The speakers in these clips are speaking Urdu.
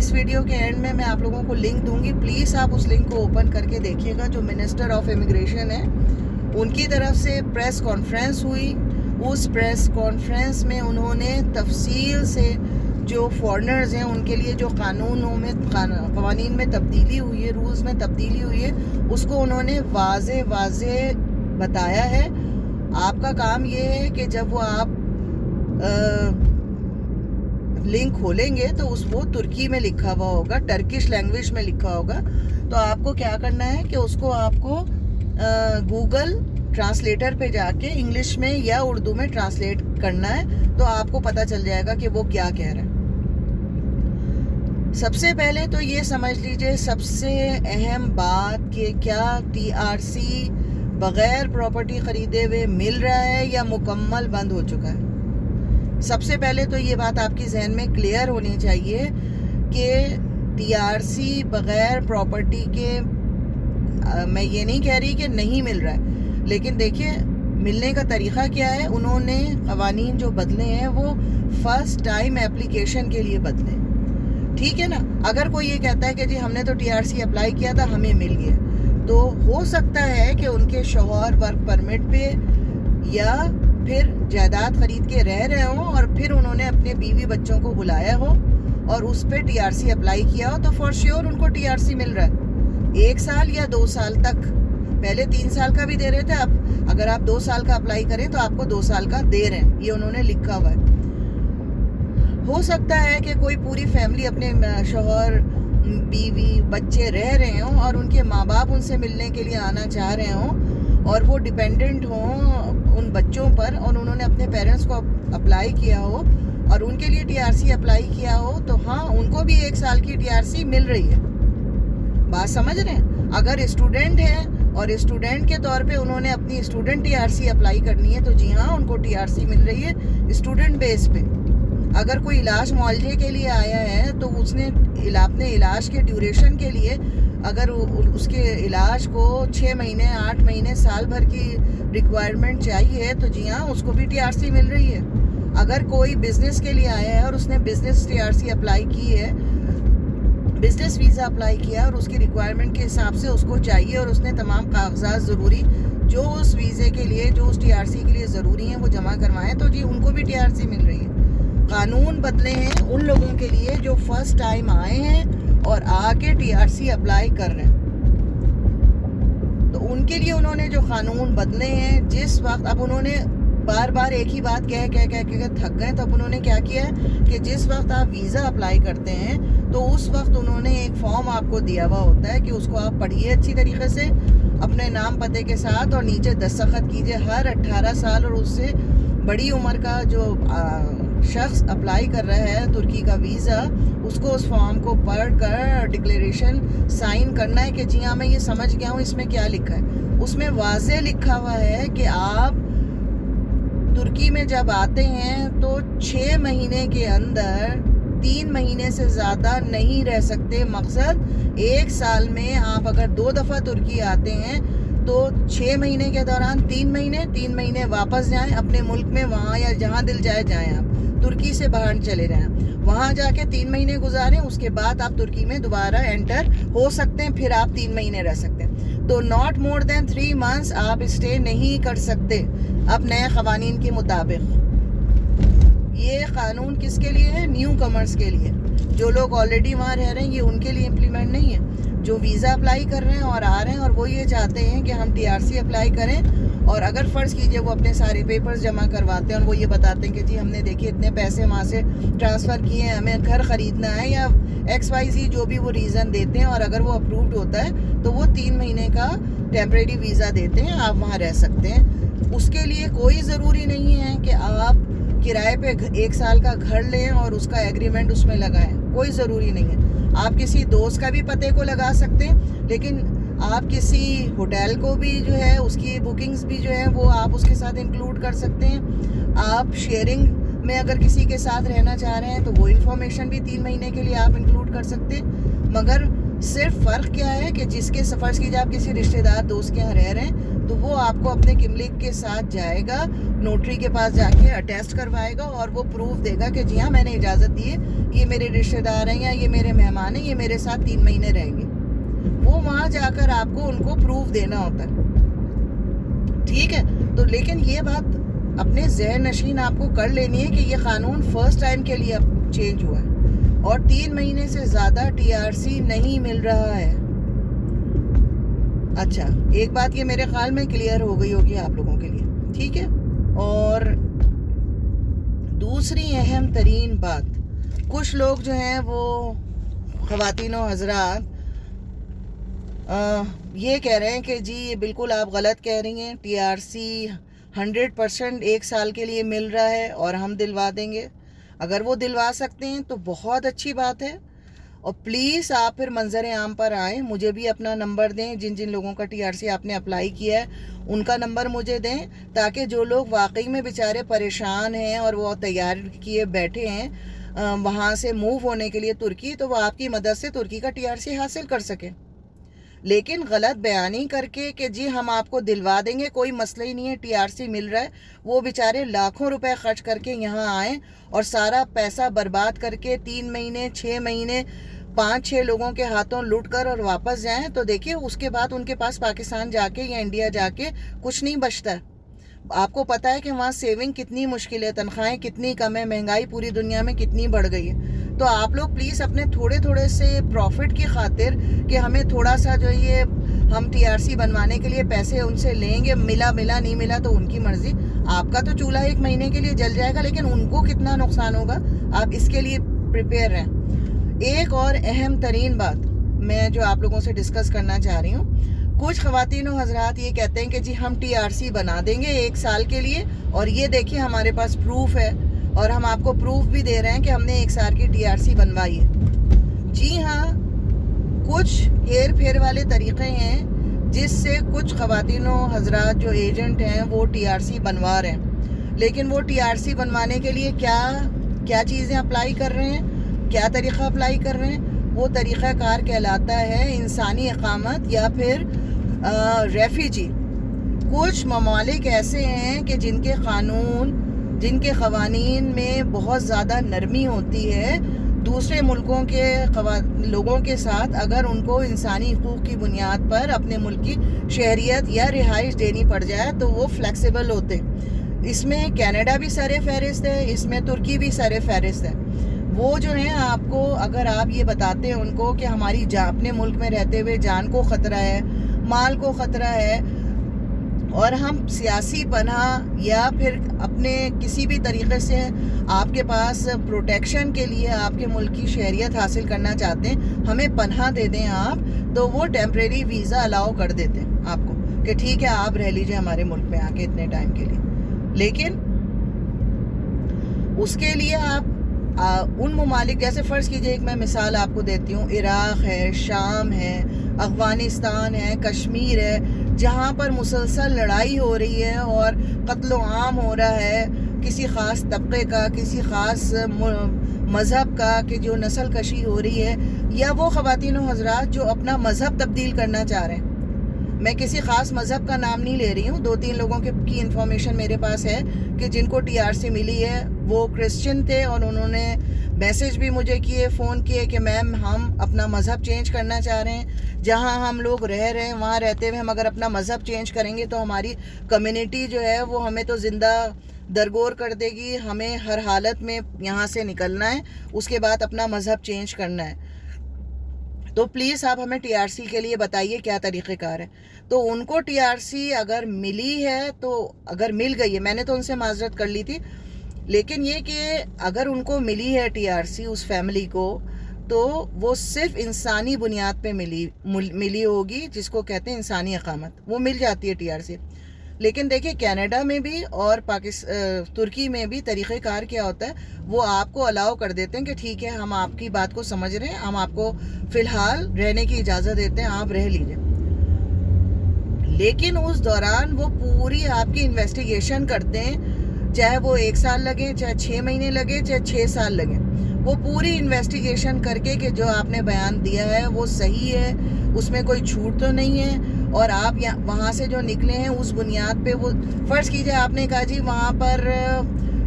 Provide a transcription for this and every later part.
اس ویڈیو کے اینڈ میں آپ لوگوں کو لنک دوں گی, پلیز آپ اس لنک کو اوپن کر کے دیکھیے گا. جو منسٹر آف امیگریشن ہے ان کی طرف سے پریس کانفرنس ہوئی. اس پریس کانفرنس میں انہوں نے تفصیل سے جو فارنرز ہیں ان کے لیے جو قوانین میں تبدیلی ہوئی ہے, رولز میں تبدیلی ہوئی ہے, اس کو انہوں نے واضح بتایا ہے. آپ کا کام یہ ہے کہ جب وہ آپ لنک کھولیں گے تو وہ ترکی میں لکھا ہوا ہوگا, ٹرکش لینگویج میں لکھا ہوگا. تو آپ کو کیا کرنا ہے کہ اس کو آپ کو گوگل ٹرانسلیٹر پہ جا کے انگلش میں یا اردو میں ٹرانسلیٹ کرنا ہے, تو آپ کو پتہ چل جائے گا کہ وہ کیا کہہ رہا ہے. سب سے پہلے تو یہ سمجھ لیجئے سب سے اہم بات کہ کیا TRC بغیر پراپرٹی خریدے ہوئے مل رہا ہے یا مکمل بند ہو چکا ہے. سب سے پہلے تو یہ بات آپ کی ذہن میں کلیئر ہونی چاہیے کہ TRC بغیر پراپرٹی کے, میں یہ نہیں کہہ رہی کہ نہیں مل رہا ہے, لیکن دیکھیے ملنے کا طریقہ کیا ہے. انہوں نے قوانین جو بدلے ہیں وہ فرسٹ ٹائم اپلیکیشن کے لیے بدلے, ٹھیک ہے نا. اگر کوئی یہ کہتا ہے کہ جی ہم نے تو TRC اپلائی کیا تھا ہمیں مل گیا, تو ہو سکتا ہے کہ ان کے شوہر ورک پرمٹ پہ یا پھر جائیداد خرید کے رہ رہے ہوں اور پھر انہوں نے اپنے بیوی بچوں کو بلایا ہو اور اس پہ TRC اپلائی کیا ہو, تو فار شیور ان کو TRC مل رہا ہے 1 سال یا 2 سال تک. پہلے 3 سال کا بھی دے رہے تھے, اب اگر آپ 2 سال کا اپلائی کریں تو آپ کو 2 سال کا دے رہے ہیں, یہ انہوں نے لکھا ہوا ہے. ہو سکتا ہے کہ کوئی پوری فیملی اپنے شوہر بیوی بچے رہ رہے ہوں اور ان کے ماں باپ ان سے ملنے کے لیے آنا چاہ رہے ہوں اور وہ ڈیپینڈنٹ ہوں ان بچوں پر, اور انہوں نے اپنے پیرنٹس کو اپلائی کیا ہو اور ان کے لیے TRC اپلائی کیا ہو, تو ہاں ان کو بھی 1 سال کی TRC مل رہی ہے. بات سمجھ رہے ہیں. اگر اسٹوڈنٹ ہیں اور اسٹوڈنٹ کے طور پہ انہوں نے اپنی اسٹوڈنٹ TRC اپلائی کرنی ہے, تو جی ہاں ان کو TRC مل رہی ہے اسٹوڈنٹ بیس پہ. اگر کوئی علاج معالجے کے لیے آیا ہے تو اس نے اپنے علاج کے ڈیوریشن کے لیے اگر اس کے علاج کو 6 مہینے 8 مہینے سال بھر کی ریکوائرمنٹ چاہیے, تو جی ہاں اس کو بھی TRC مل رہی ہے. اگر کوئی بزنس کے لیے آیا ہے اور اس نے بزنس TRC اپلائی کی ہے, بزنس ویزا اپلائی کیا اور اس کی ریکوائرمنٹ کے حساب سے اس کو چاہیے اور اس نے تمام کاغذات ضروری جو اس ویزے کے لیے جو اس TRC کے لیے ضروری ہیں وہ جمع کروائیں, تو جی ان کو بھی TRC مل رہی ہے. قانون بدلے ہیں ان لوگوں کے لیے جو فرسٹ ٹائم آئے ہیں اور آ کے TRC اپلائی کر رہے ہیں, تو ان کے لیے انہوں نے جو قانون بدلے ہیں, جس وقت اب انہوں نے بار بار ایک ہی بات کہہ تھک گئے, تو اب انہوں نے کیا کیا ہے کہ جس وقت آپ ویزا اپلائی کرتے ہیں تو اس وقت انہوں نے ایک فارم آپ کو دیا ہوا ہوتا ہے کہ اس کو آپ پڑھیے اچھی طریقے سے اپنے نام پتے کے ساتھ اور نیچے دستخط کیجئے. ہر 18 سال اور اس سے بڑی عمر کا جو شخص اپلائی کر رہا ہے ترکی کا ویزا, اس کو اس فارم کو پڑھ کر ڈکلیریشن سائن کرنا ہے کہ جی ہاں میں یہ سمجھ گیا ہوں اس میں کیا لکھا ہے. اس میں واضح لکھا ہوا ہے کہ آپ ترکی میں جب آتے ہیں تو 6 مہینے کے اندر 3 مہینے سے زیادہ نہیں رہ سکتے. مقصد 1 سال میں آپ اگر 2 دفعہ ترکی آتے ہیں تو 6 مہینے کے دوران 3 مہینے واپس جائیں اپنے ملک میں, وہاں یا جہاں دل جائے جائیں, آپ ترکی سے باہر چلے جائیں, وہاں جا کے 3 مہینے گزاریں, اس کے بعد آپ ترکی میں دوبارہ انٹر ہو سکتے ہیں, پھر آپ 3 مہینے رہ سکتے ہیں. تو not more than 3 months آپ اسٹے نہیں کر سکتے اب نئے قوانین کے مطابق. یہ قانون کس کے لیے ہے؟ نیو کمرز کے لیے. جو لوگ آلریڈی وہاں رہ رہے ہیں یہ ان کے لیے امپلیمنٹ نہیں ہے. جو ویزا اپلائی کر رہے ہیں اور آ رہے ہیں اور وہ یہ چاہتے ہیں کہ ہم TRC اپلائی کریں, اور اگر فرض کیجئے وہ اپنے سارے پیپرز جمع کرواتے ہیں اور وہ یہ بتاتے ہیں کہ جی ہم نے دیکھیے اتنے پیسے وہاں سے ٹرانسفر کیے ہیں, ہمیں گھر خریدنا ہے یا XYZ جو بھی وہ ریزن دیتے ہیں, اور اگر وہ اپرووڈ ہوتا ہے تو وہ 3 مہینے کا ٹیمپریری ویزا دیتے ہیں, آپ وہاں رہ سکتے ہیں. اس کے لیے کوئی ضروری نہیں ہے کہ آپ کرائے پہ 1 سال کا گھر لیں اور اس کا ایگریمنٹ اس میں لگائیں, کوئی ضروری نہیں ہے. آپ کسی دوست کا بھی پتے کو لگا سکتے ہیں, لیکن آپ کسی ہوٹل کو بھی جو ہے اس کی بکنگز بھی جو ہے وہ آپ اس کے ساتھ انکلوڈ کر سکتے ہیں. آپ شیئرنگ میں اگر کسی کے ساتھ رہنا چاہ رہے ہیں تو وہ انفارمیشن بھی 3 مہینے کے لیے آپ انکلوڈ کر سکتے ہیں. مگر صرف فرق کیا ہے کہ جس کے فرض کیجیے آپ کسی رشتہ دار دوست کے یہاں رہ رہے ہیں تو وہ آپ کو اپنے کملک کے ساتھ جائے گا, نوٹری کے پاس جا کے اٹیسٹ کروائے گا اور وہ پروف دے گا کہ جی ہاں میں نے اجازت دی ہے, یہ میرے رشتہ دار ہیں یا یہ میرے مہمان ہیں, یہ میرے ساتھ 3 مہینے رہیں گے. وہ وہاں جا کر آپ کو ان کو پروف دینا ہوتا ہے, ٹھیک ہے. تو لیکن یہ بات اپنے ذہن نشین آپ کو کر لینی ہے کہ یہ قانون فرسٹ ٹائم کے لیے اب چینج ہوا ہے اور 3 مہینے سے زیادہ ٹی آر سی نہیں مل رہا ہے. اچھا, ایک بات یہ میرے خیال میں کلیئر ہو گئی ہوگی آپ لوگوں کے لیے, ٹھیک ہے. اور دوسری اہم ترین بات, کچھ لوگ جو ہیں وہ خواتین و حضرات یہ کہہ رہے ہیں کہ جی یہ بالکل آپ غلط کہہ رہی ہیں, ٹی آر سی 100% 1 سال کے لیے مل رہا ہے اور ہم دلوا دیں گے. اگر وہ دلوا سکتے ہیں تو بہت اچھی بات ہے, اور پلیز آپ پھر منظر عام پر آئیں, مجھے بھی اپنا نمبر دیں, جن جن لوگوں کا ٹی آر سی آپ نے اپلائی کیا ہے ان کا نمبر مجھے دیں, تاکہ جو لوگ واقعی میں بیچارے پریشان ہیں اور وہ تیار کیے بیٹھے ہیں وہاں سے موو ہونے کے لیے ترکی, تو وہ آپ کی مدد سے ترکی کا ٹی آر سی حاصل کر سکیں. لیکن غلط بیانی کر کے کہ جی ہم آپ کو دلوا دیں گے, کوئی مسئلہ ہی نہیں ہے, ٹی آر سی مل رہا ہے, وہ بیچارے لاکھوں روپے خرچ کر کے یہاں آئیں اور سارا پیسہ برباد کر کے 3 مہینے 6 مہینے 5-6 لوگوں کے ہاتھوں لوٹ کر اور واپس جائیں, تو دیکھیے اس کے بعد ان کے پاس پاکستان جا کے یا انڈیا جا کے کچھ نہیں بچتا ہے. آپ کو پتہ ہے کہ وہاں سیونگ کتنی مشکل ہے, تنخواہیں کتنی کم ہے, مہنگائی پوری دنیا میں کتنی بڑھ گئی ہے. تو آپ لوگ پلیز اپنے تھوڑے سے پروفٹ کی خاطر کہ ہمیں تھوڑا سا جو یہ ہم ٹی آر سی بنوانے کے لیے پیسے ان سے لیں گے, ملا نہیں ملا تو ان کی مرضی, آپ کا تو چولہا 1 مہینے کے لیے جل جائے گا لیکن ان کو کتنا نقصان ہوگا, آپ اس کے لیے پریپیئر رہیں. ایک اور اہم ترین بات میں جو آپ لوگوں سے ڈسکس کرنا چاہ رہی ہوں, کچھ خواتین و حضرات یہ کہتے ہیں کہ جی ہم ٹی آر سی بنا دیں گے 1 سال کے لیے, اور یہ دیکھیے ہمارے پاس پروف ہے اور ہم آپ کو پروف بھی دے رہے ہیں کہ ہم نے 1 سال کی ٹی آر سی بنوائی ہے. جی ہاں, کچھ ہیر پھیر والے طریقے ہیں جس سے کچھ خواتین و حضرات جو ایجنٹ ہیں وہ ٹی آر سی بنوا رہے ہیں, لیکن وہ ٹی آر سی بنوانے کے لیے کیا چیزیں اپلائی کر رہے ہیں, کیا طریقہ اپلائی کر رہے ہیں, وہ طریقہ کار کہلاتا ہے انسانی اقامت یا پھر ریفیوجی. کچھ ممالک ایسے ہیں کہ جن کے قوانین میں بہت زیادہ نرمی ہوتی ہے, دوسرے ملکوں کے لوگوں کے ساتھ اگر ان کو انسانی حقوق کی بنیاد پر اپنے ملک کی شہریت یا رہائش دینی پڑ جائے تو وہ فلیکسیبل ہوتے. اس میں کینیڈا بھی سر فہرست ہے, اس میں ترکی بھی سر فہرست ہے. وہ جو ہیں آپ کو اگر آپ یہ بتاتے ہیں ان کو کہ ہماری اپنے ملک میں رہتے ہوئے جان کو خطرہ ہے, مال کو خطرہ ہے, اور ہم سیاسی پناہ یا پھر اپنے کسی بھی طریقے سے آپ کے پاس پروٹیکشن کے لیے آپ کے ملک کی شہریت حاصل کرنا چاہتے ہیں, ہمیں پناہ دے دیں آپ, تو وہ ٹیمپریری ویزا الاؤ کر دیتے ہیں آپ کو کہ ٹھیک ہے آپ رہ لیجئے ہمارے ملک میں آ کے اتنے ٹائم کے لیے. لیکن اس کے لیے آپ ان ممالک جیسے فرض کیجئے, ایک میں مثال آپ کو دیتی ہوں, عراق ہے, شام ہے, افغانستان ہے, کشمیر ہے, جہاں پر مسلسل لڑائی ہو رہی ہے اور قتل و عام ہو رہا ہے کسی خاص طبقے کا, کسی خاص مذہب کا, کہ جو نسل کشی ہو رہی ہے, یا وہ خواتین و حضرات جو اپنا مذہب تبدیل کرنا چاہ رہے ہیں. میں کسی خاص مذہب کا نام نہیں لے رہی ہوں, 2-3 لوگوں کی انفارمیشن میرے پاس ہے کہ جن کو ٹی آر سی ملی ہے, وہ کرسچن تھے اور انہوں نے میسج بھی مجھے کیے, فون کیے کہ میم ہم اپنا مذہب چینج کرنا چاہ رہے ہیں, جہاں ہم لوگ رہ رہے ہیں وہاں رہتے ہوئے ہم اگر اپنا مذہب چینج کریں گے تو ہماری کمیونٹی جو ہے وہ ہمیں تو زندہ درگور کر دے گی, ہمیں ہر حالت میں یہاں سے نکلنا ہے, اس کے بعد اپنا مذہب چینج کرنا ہے. تو پلیز آپ ہمیں ٹی آر سی کے لیے بتائیے کیا طریقہ کار ہے. تو ان کو ٹی آر سی اگر ملی ہے, تو اگر مل گئی ہے, میں نے تو ان سے معذرت کر لی تھی, لیکن یہ کہ اگر ان کو ملی ہے ٹی آر سی اس فیملی کو, تو وہ صرف انسانی بنیاد پہ ملی ہوگی, جس کو کہتے ہیں انسانی اقامت, وہ مل جاتی ہے ٹی آر سی. لیکن دیکھیں کینیڈا میں بھی اور ترکی میں بھی طریقہ کار کیا ہوتا ہے, وہ آپ کو الاؤ کر دیتے ہیں کہ ٹھیک ہے ہم آپ کی بات کو سمجھ رہے ہیں, ہم آپ کو فی الحال رہنے کی اجازت دیتے ہیں, آپ رہ لیجئے. لیکن اس دوران وہ پوری آپ کی انویسٹیگیشن کرتے ہیں, چاہے وہ 1 سال لگے, چاہے 6 مہینے لگے, چاہے 6 سال لگے. وہ پوری انویسٹیگیشن کر کے کہ جو آپ نے بیان دیا ہے وہ صحیح ہے, اس میں کوئی جھوٹ تو نہیں ہے, اور آپ وہاں سے جو نکلے ہیں اس بنیاد پہ, وہ فرض کیجئے آپ نے کہا جی وہاں پر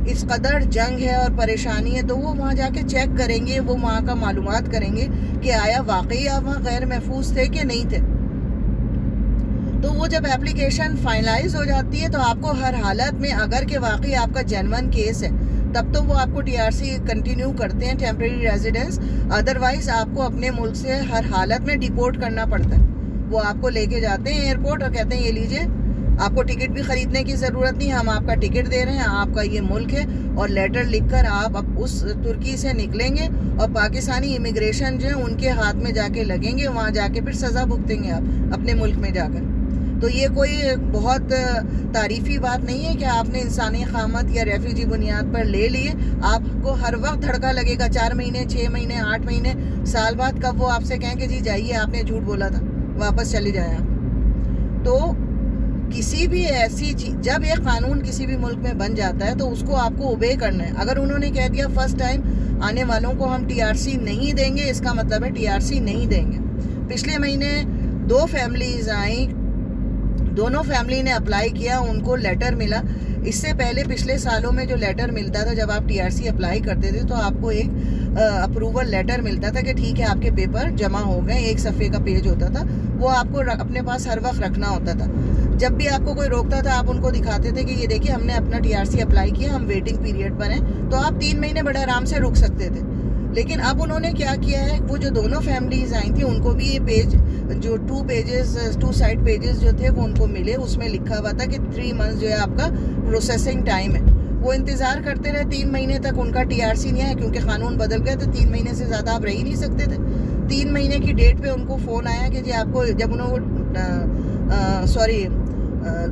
اس قدر جنگ ہے اور پریشانی ہے, تو وہ وہاں جا کے چیک کریں گے, وہ وہاں کا معلومات کریں گے کہ آیا واقعی آپ وہاں غیر محفوظ تھے کہ نہیں تھے. تو وہ جب اپلیکیشن فائنلائز ہو جاتی ہے تو آپ کو ہر حالت میں, اگر کہ واقعی آپ کا جینون کیس ہے, تب تو وہ آپ کو ٹی آر سی کنٹینیو کرتے ہیں, ٹیمپریری ریزیڈنس. ادروائز آپ کو اپنے ملک سے ہر حالت میں ڈیپورٹ کرنا پڑتا ہے. وہ آپ کو لے کے جاتے ہیں ایئرپورٹ اور کہتے ہیں یہ لیجئے, آپ کو ٹکٹ بھی خریدنے کی ضرورت نہیں, ہم آپ کا ٹکٹ دے رہے ہیں, آپ کا یہ ملک ہے, اور لیٹر لکھ کر آپ اس ترکی سے نکلیں گے اور پاکستانی امیگریشن جو ہے ان کے ہاتھ میں جا کے لگیں گے, وہاں جا کے پھر سزا بھگتیں گے آپ اپنے ملک میں جا کر. تو یہ کوئی بہت تعریفی بات نہیں ہے کہ آپ نے انسانی خامت یا ریفیوجی بنیاد پر لے لیے. آپ کو ہر وقت دھڑکا لگے گا, 4 مہینے 6 مہینے 8 مہینے سال بعد, کب وہ آپ سے کہیں کہ جی جائیے آپ نے جھوٹ بولا تھا, واپس چلے جائیں آپ. تو کسی بھی ایسی چیز, جب ایک قانون کسی بھی ملک میں بن جاتا ہے تو اس کو آپ کو اوبے کرنا ہے. اگر انہوں نے کہہ دیا فرسٹ ٹائم آنے والوں کو ہم ٹی آر سی نہیں دیں گے, اس کا مطلب ہے ٹی آر سی نہیں دیں گے. پچھلے مہینے 2 فیملیز آئیں, دونوں فیملی نے اپلائی کیا, ان کو لیٹر ملا. اس سے پہلے پچھلے سالوں میں جو لیٹر ملتا تھا, جب آپ ٹی آر سی اپلائی کرتے تھے تو آپ کو ایک اپروول لیٹر ملتا تھا کہ ٹھیک ہے آپ کے پیپر جمع ہو گئے, 1 صفحے کا پیج ہوتا تھا, وہ آپ کو اپنے پاس ہر وقت رکھنا ہوتا تھا. جب بھی آپ کو کوئی روکتا تھا آپ ان کو دکھاتے تھے کہ یہ دیکھیے ہم نے اپنا ٹی آر سی اپلائی کیا, ہم ویٹنگ پیریڈ پر ہیں, تو آپ 3 مہینے بڑے آرام سے رک سکتے تھے. لیکن اب انہوں نے کیا کیا ہے, وہ جو دونوں فیملیز آئی تھیں ان کو بھی یہ پیج, جو 2 سائڈ پیجز جو تھے وہ ان کو ملے, اس میں لکھا ہوا تھا کہ 3 منتھس جو ہے آپ کا پروسیسنگ ٹائم ہے. وہ انتظار کرتے رہے 3 مہینے تک, ان کا ٹی آر سی نہیں آیا کیونکہ قانون بدل گیا, تو 3 مہینے سے زیادہ آپ رہ ہی نہیں سکتے تھے. 3 مہینے کی ڈیٹ پہ ان کو فون آیا کہ جی آپ کو, جب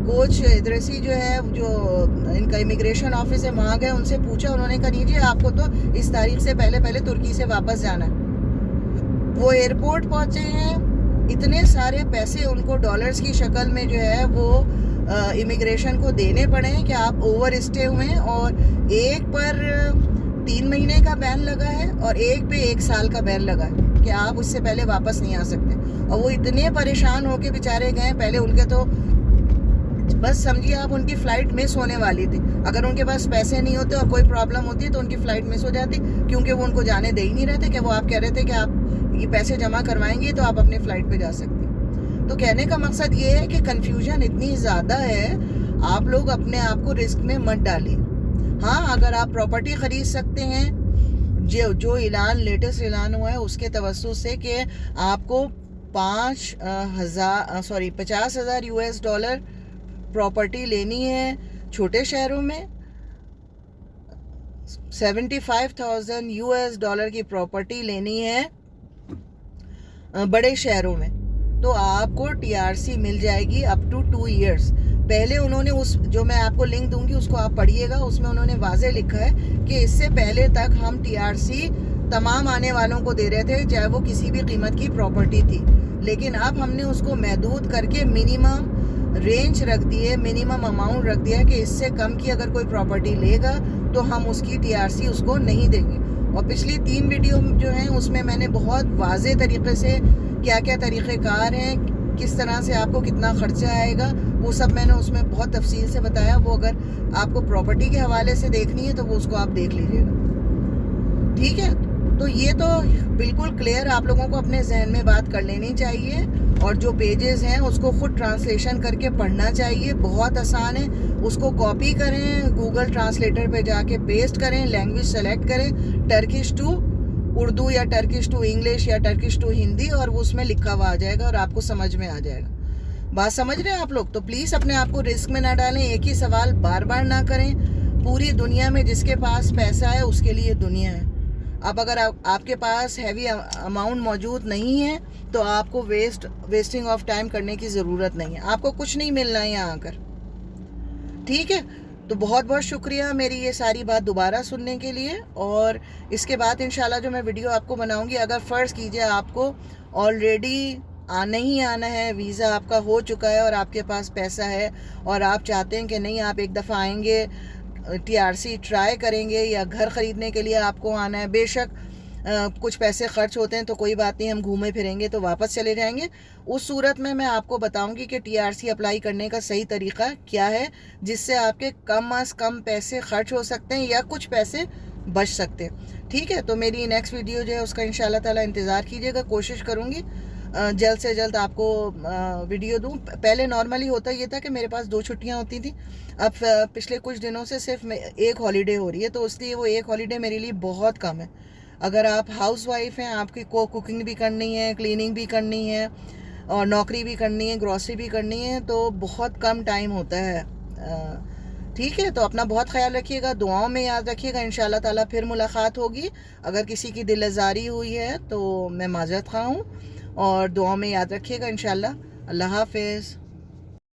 گوچ ادریسی جو ہے, جو ان کا امیگریشن آفس ہے, وہاں گئے, ان سے پوچھا, انہوں نے کہا نہیں جی آپ کو تو اس تاریخ سے پہلے ترکی سے واپس جانا ہے. وہ ایئرپورٹ پہنچے ہیں, اتنے سارے پیسے ان کو ڈالرز کی شکل میں جو ہے وہ امیگریشن کو دینے پڑے ہیں کہ آپ اوور اسٹے ہوئے ہیں, اور ایک پر 3 مہینے کا بین لگا ہے اور ایک پہ 1 سال کا بین لگا ہے کہ آپ اس سے پہلے واپس نہیں آ سکتے. اور وہ اتنے پریشان ہو کے بیچارے گئے, پہلے ان کے تو بس سمجھیے آپ ان کی فلائٹ مس ہونے والی تھی. اگر ان کے پاس پیسے نہیں ہوتے اور کوئی پرابلم ہوتی تو ان کی فلائٹ مس ہو جاتی, کیونکہ وہ ان کو جانے دے ہی نہیں رہے تھے, کہ وہ آپ کہہ رہے تھے کہ آپ یہ پیسے جمع کروائیں گے تو آپ اپنی فلائٹ پہ جا سکتے. تو کہنے کا مقصد یہ ہے کہ کنفیوژن اتنی زیادہ ہے, آپ لوگ اپنے آپ کو رسک میں مت ڈالیے. ہاں اگر آپ پراپرٹی خرید سکتے ہیں, جو لیٹسٹ اعلان ہوا ہے اس کے توسط سے کہ آپ کو $50,000 پراپرٹی لینی ہے چھوٹے شہروں میں, $75,000 کی پراپرٹی لینی ہے بڑے شہروں میں, تو آپ کو ٹی آر سی مل جائے گی اپ ٹو 2 ایئرس. پہلے انہوں نے جو میں آپ کو لنک دوں گی اس کو آپ پڑھیے گا, اس میں انہوں نے واضح لکھا ہے کہ اس سے پہلے تک ہم ٹی آر سی تمام آنے والوں کو دے رہے تھے, چاہے وہ کسی بھی قیمت کی پراپرٹی تھی. لیکن اب ہم نے اس کو محدود کر کے منیمم رینج رکھ دی ہے, منیمم اماؤنٹ رکھ دیا ہے کہ اس سے کم کی اگر کوئی پراپرٹی لے گا تو ہم اس کی ٹی آر سی اس کو نہیں دیں گے. اور پچھلی 3 ویڈیو جو ہیں اس میں نے بہت واضح طریقے سے کیا طریقہ کار ہیں, کس طرح سے آپ کو کتنا خرچہ آئے گا, وہ سب میں نے اس میں بہت تفصیل سے بتایا. وہ اگر آپ کو پراپرٹی کے حوالے سے دیکھنی ہے تو وہ اس کو آپ دیکھ لیجیے گا, ٹھیک ہے. تو یہ تو بالکل کلیئر آپ لوگوں کو اپنے ذہن میں بات کر لینی چاہیے, اور جو پیجز ہیں اس کو خود ٹرانسلیشن کر کے پڑھنا چاہیے. بہت آسان ہے, اس کو کاپی کریں, گوگل ٹرانسلیٹر پہ جا کے پیسٹ کریں, لینگویج سلیکٹ کریں, ٹرکش ٹو اردو یا ٹرکش ٹو انگلش یا ٹرکش ٹو ہندی, اور وہ اس میں لکھا ہوا آ جائے گا اور آپ کو سمجھ میں آ جائے گا. بات سمجھ رہے ہیں آپ لوگ؟ تو پلیز اپنے آپ کو رسک میں نہ ڈالیں, ایک ہی سوال بار بار نہ کریں. پوری دنیا میں جس کے پاس پیسہ ہے اس کے لیے دنیا ہے. اب اگر آپ کے پاس ہیوی اماؤنٹ موجود نہیں ہے تو آپ کو ویسٹنگ آف ٹائم کرنے کی ضرورت نہیں ہے, آپ کو کچھ نہیں ملنا ہے یہاں آ کر, ٹھیک ہے. تو بہت بہت شکریہ میری یہ ساری بات دوبارہ سننے کے لیے, اور اس کے بعد انشاءاللہ جو میں ویڈیو آپ کو بناؤں گی, اگر فرض کیجئے آپ کو آلریڈی نہیں آنا ہے, ویزا آپ کا ہو چکا ہے اور آپ کے پاس پیسہ ہے, اور آپ چاہتے ہیں کہ نہیں آپ ایک دفعہ آئیں گے, TRC ٹرائی کریں گے یا گھر خریدنے کے لیے آپ کو آنا ہے، بے شک کچھ پیسے خرچ ہوتے ہیں تو کوئی بات نہیں، ہم گھومے پھریں گے تو واپس چلے جائیں گے. اس صورت میں آپ کو بتاؤں گی کہ TRC اپلائی کرنے کا صحیح طریقہ کیا ہے، جس سے آپ کے کم از کم پیسے خرچ ہو سکتے ہیں یا کچھ پیسے بچ سکتے ہیں. ٹھیک ہے، تو میری نیکسٹ ویڈیو جو ہے اس کا انشاءاللہ تعالیٰ انتظار کیجیے گا. کوشش کروں گی جلد سے جلد آپ کو ویڈیو دوں. پہلے نارملی ہوتا یہ تھا کہ میرے پاس 2 چھٹیاں ہوتی تھیں، اب پچھلے کچھ دنوں سے صرف ایک ہالیڈے ہو رہی ہے، تو اس لیے وہ ایک ہالیڈے میرے لیے بہت کم ہے. اگر آپ ہاؤس وائف ہیں، آپ کی کوکنگ بھی کرنی ہے، کلیننگ بھی کرنی ہے اور نوکری بھی کرنی ہے، گروسری بھی کرنی ہے، تو بہت کم ٹائم ہوتا ہے. ٹھیک ہے، تو اپنا بہت خیال رکھیے گا، دعاؤں میں یاد رکھیے گا. انشاءاللہ تعالیٰ پھر ملاقات ہوگی. اگر کسی کی دل آزاری ہوئی ہے تو میں معذرت خواہ ہوں، اور دعاؤں میں یاد رکھیے گا انشاءاللہ. اللہ حافظ.